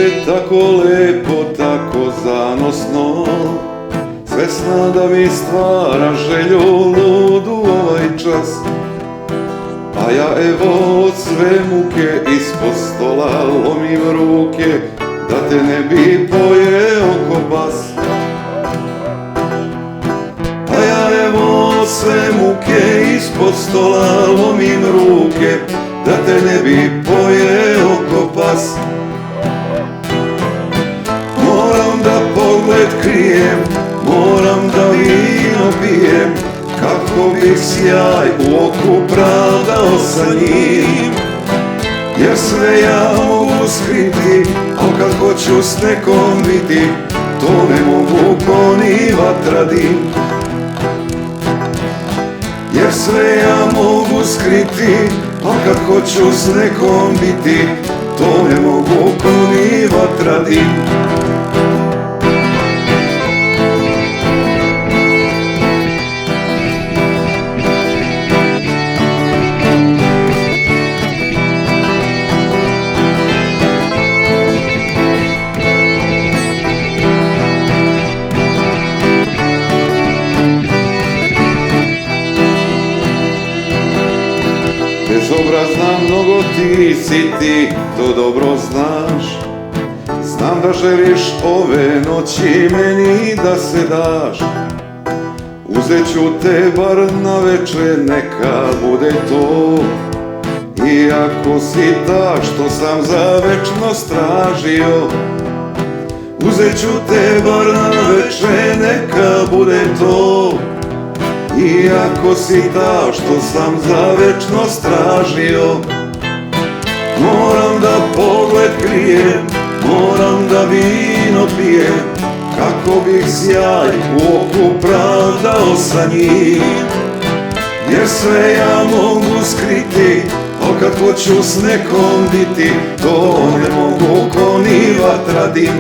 se tako lepo, tako zanosno, svesna da mi stvara želju ludu ovaj čas. A ja evo od sve muke ispod stola lomim ruke, da te ne bi pojeo ko pas. A ja evo od sve muke ispod stola lomim ruke, da te ne bi pojeo ko pas. Moram da pogled krijem, moram da vino pijem, kako bih sjaj u oku pravdao sa njim. Jer sve ja mogu skriti, al kad hoću s nekom biti, to ne mogu ko ni vatra dim. Jer sve ja mogu skriti, al kad hoću s nekom biti, to ne mogu ko ni vatra dim. Bezobrazna mnogo ti si ti, to dobro znaš. Znam da želiš ove noći meni da se daš. Uzet ću te bar na večer, neka bude to. Iako si ta što sam za večnost tražio. Uzet ću te bar na večer, neka bude to. Iako si ta što sam za večnost tražio. Moram da pogled krijem, moram da vino pijem, kako bih sjaj u oku pravdao sa njim. Jer sve ja mogu skriti, al kad hoću s nekom biti, to ne mogu ko ni vatra dim.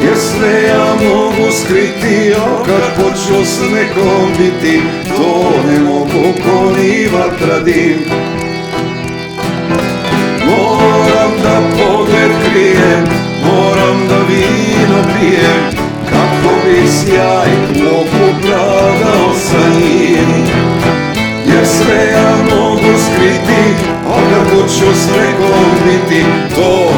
Jer sve ja mogu skriti, al kad hoću s nekom biti, to ne mogu ko ni vatra dim. Moram da pogled krijem, moram da vino pijem, kako bih sjaj u oku pravdao sa njim. Jer sve ja mogu skriti, al kad hoću s nekom biti, to